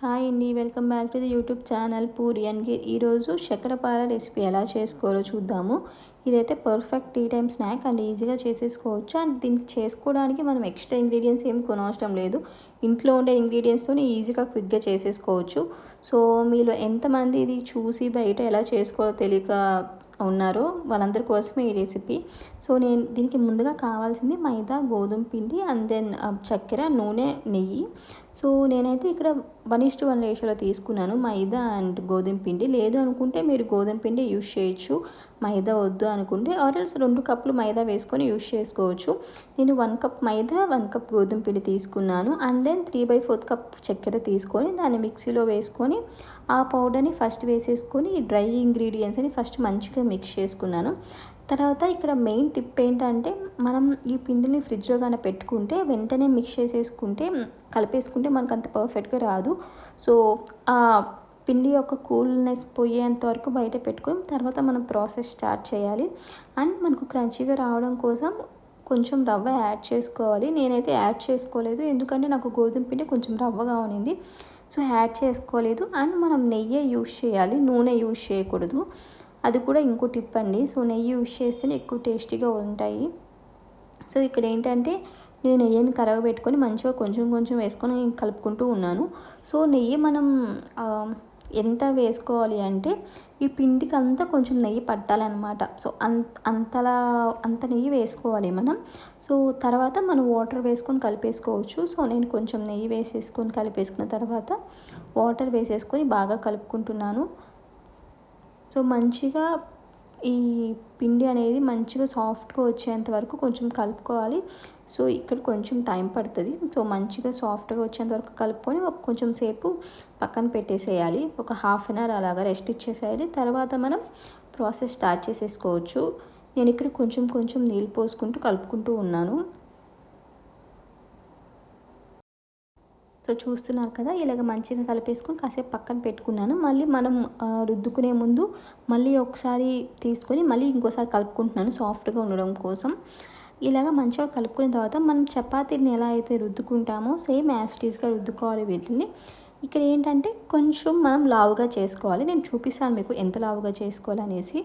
Hi అండి, welcome back to the YouTube channel Puri and గీర్. ఈరోజు చక్కెరపార రెసిపీ ఎలా చేసుకోవాలో చూద్దాము. ఇదైతే perfect tea time snack and ఈజీగా చేసేసుకోవచ్చు. అండ్ దీనికి చేసుకోవడానికి మనం ఎక్స్ట్రా ఇంగ్రీడియంట్స్ ఏం కొనవసరం లేదు. ఇంట్లో ఉండే ఇంగ్రీడియంట్స్తో ఈజీగా క్విక్గా చేసేసుకోవచ్చు. సో మీలో ఎంతమంది ఇది చూసి బయట ఎలా చేసుకోవాలో తెలియక ఉన్నారో వాళ్ళందరి కోసమే ఈ రెసిపీ. సో నేను దీనికి ముందుగా కావాల్సింది మైదా, గోధుమ పిండి అండ్ దెన్ చక్కెర, నూనె, నెయ్యి. సో నేనైతే ఇక్కడ 1:1 రేషియోలో తీసుకున్నాను మైదా అండ్ గోధుమ పిండి. లేదు అనుకుంటే మీరు గోధుమ పిండి యూస్ చేయొచ్చు, మైదా వద్దు అనుకుంటే ఆర్ఎల్స్ 2 కప్పులు మైదా వేసుకొని యూస్ చేసుకోవచ్చు. నేను 1 కప్ మైదా, 1 కప్ గోధుమ పిండి తీసుకున్నాను. అండ్ దెన్ 3/4 కప్ చక్కెర తీసుకొని దాన్ని మిక్సీలో వేసుకొని ఆ పౌడర్ని ఫస్ట్ వేసేసుకొని ఈ డ్రై ఇంగ్రీడియంట్స్ని ఫస్ట్ మంచిగా మిక్స్ చేసుకున్నాను. తర్వాత ఇక్కడ మెయిన్ టిప్ ఏంటంటే మనం ఈ పిండిని ఫ్రిడ్జ్లో కానీ పెట్టుకుంటే వెంటనే మిక్స్ చేసేసుకుంటే కలిపేసుకుంటే మనకు అంత పర్ఫెక్ట్గా రాదు. సో ఆ పిండి యొక్క కూల్నెస్ పోయేంత వరకు బయట పెట్టుకొని తర్వాత మనం ప్రాసెస్ స్టార్ట్ చేయాలి. అండ్ మనకు క్రంచీగా రావడం కోసం కొంచెం రవ్వ యాడ్ చేసుకోవాలి. నేనైతే యాడ్ చేసుకోలేదు, ఎందుకంటే నాకు గోధుమ పిండి కొంచెం రవ్వగా ఉన్నింది. సో యాడ్ చేసుకోలేదు. అండ్ మనం నెయ్యి యూస్ చేయాలి, నూనె యూస్ చేయకూడదు. అది కూడా ఇంకో టిప్ అండి. సో నెయ్యి యూస్ చేస్తేనే ఎక్కువ టేస్టీగా ఉంటాయి. సో ఇక్కడ ఏంటంటే నేను నెయ్యిని కరగబెట్టుకొని మంచిగా కొంచెం కొంచెం వేసుకొని కలుపుకుంటూ ఉన్నాను. సో నెయ్యి మనం ఎంత వేసుకోవాలి అంటే ఈ పిండికి అంతా కొంచెం నెయ్యి పట్టాలన్నమాట. సో అంత నెయ్యి వేసుకోవాలి మనం. సో తర్వాత మనం వాటర్ వేసుకొని కలిపేసుకోవచ్చు. సో నేను కొంచెం నెయ్యి వేసేసుకొని కలిపేసుకున్న తర్వాత వాటర్ వేసేసుకొని బాగా కలుపుకుంటున్నాను. సో మంచిగా ఈ పిండి అనేది మంచిగా సాఫ్ట్గా వచ్చేంత వరకు కొంచెం కలుపుకోవాలి. సో ఇక్కడ కొంచెం టైం పడుతుంది. సో మంచిగా సాఫ్ట్గా వచ్చేంత వరకు కలుపుకొని కొంచెం సేపు పక్కన పెట్టేసేయాలి. ఒక 1/2 అవర్ అలాగా రెస్ట్ ఇచ్చేసేయాలి. తర్వాత మనం ప్రాసెస్ స్టార్ట్ చేసేసుకోవచ్చు. నేను ఇక్కడ కొంచెం కొంచెం నీళ్ళు పోసుకుంటూ కలుపుకుంటూ ఉన్నాను. సో చూస్తున్నారు కదా, ఇలాగ మంచిగా కలిపేసుకొని కాసేపు పక్కన పెట్టుకున్నాను. మళ్ళీ మనం రుద్దుకునే ముందు మళ్ళీ ఒకసారి తీసుకొని మళ్ళీ ఇంకోసారి కలుపుకుంటున్నాను సాఫ్ట్గా ఉండడం కోసం. ఇలాగ మంచిగా కలుపుకున్న తర్వాత మనం చపాతీని ఎలా అయితే రుద్దుకుంటామో సేమ్ యాజ్ ఇట్ ఈస్గా రుద్దుకోవాలి వీటిని. ఇక్కడ ఏంటంటే కొంచెం మనం లావుగా చేసుకోవాలి. నేను చూపిస్తాను మీకు ఎంత లావుగా చేసుకోవాలనేసి.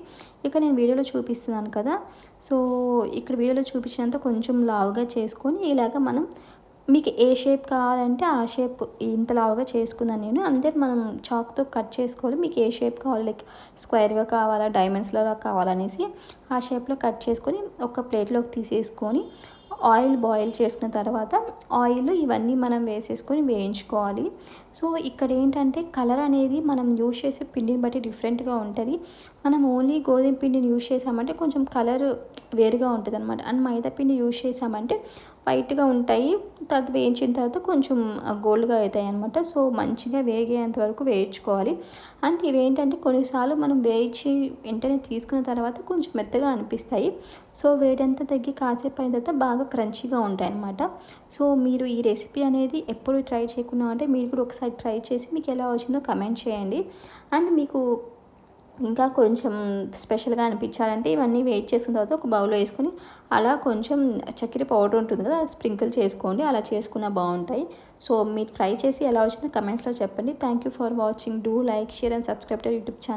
ఇక నేను వీడియోలో చూపిస్తున్నాను కదా, సో ఇక్కడ వీడియోలో చూపించినంత కొంచెం లావుగా చేసుకొని ఇలాగ మనం మీకు ఏ షేప్ కావాలంటే ఆ షేప్ ఇంత లావుగా చేసుకున్నాను నేను. అంతే మనం చాక్తో కట్ చేసుకోవాలి. మీకు ఏ షేప్ కావాలి, లైక్ స్క్వేర్గా కావాలా, డైమండ్స్లో కావాలనేసి ఆ షేప్లో కట్ చేసుకొని ఒక ప్లేట్లోకి తీసేసుకొని ఆయిల్ బాయిల్ చేసుకున్న తర్వాత ఆయిల్ ఇవన్నీ మనం వేసేసుకొని వేయించుకోవాలి. సో ఇక్కడ ఏంటంటే కలర్ అనేది మనం యూజ్ చేసే పిండిని బట్టి డిఫరెంట్గా ఉంటుంది. మనం ఓన్లీ గోధుమ పిండిని యూజ్ చేసామంటే కొంచెం కలర్ వేరుగా ఉంటుంది అనమాట. అండ్ మైదా పిండి యూజ్ చేసామంటే వైట్గా ఉంటాయి. తర్వాత వేయించిన తర్వాత కొంచెం గోల్డ్గా అవుతాయి అనమాట. సో మంచిగా వేగేంత వరకు వేయించుకోవాలి. అండ్ ఇవేంటంటే కొన్నిసార్లు మనం వేయించి వెంటనే తీసుకున్న తర్వాత కొంచెం మెత్తగా అనిపిస్తాయి. సో వేడంతా తగ్గి కాసేపు అయిన తర్వాత బాగా క్రంచీగా ఉంటాయి అన్నమాట. సో మీరు ఈ రెసిపీ అనేది ఎప్పుడు ట్రై చేయకుండా అంటే మీరు కూడా ఒకసారి ట్రై చేసి మీకు ఎలా వచ్చిందో కమెంట్ చేయండి. అండ్ మీకు ఇంకా కొంచెం స్పెషల్గా అనిపించాలంటే ఇవన్నీ వేట్ చేసిన తర్వాత ఒక బౌల్లో వేసుకొని అలా కొంచెం చక్కెర పౌడర్ ఉంటుంది కదా, స్ప్రింకిల్ చేసుకోండి. అలా చేసుకున్న బాగుంటాయి. సో మీరు ట్రై చేసి ఎలా వచ్చిందో కమెంట్స్లో చెప్పండి. Thank you for watching. Do like, share and subscribe to YouTube channel.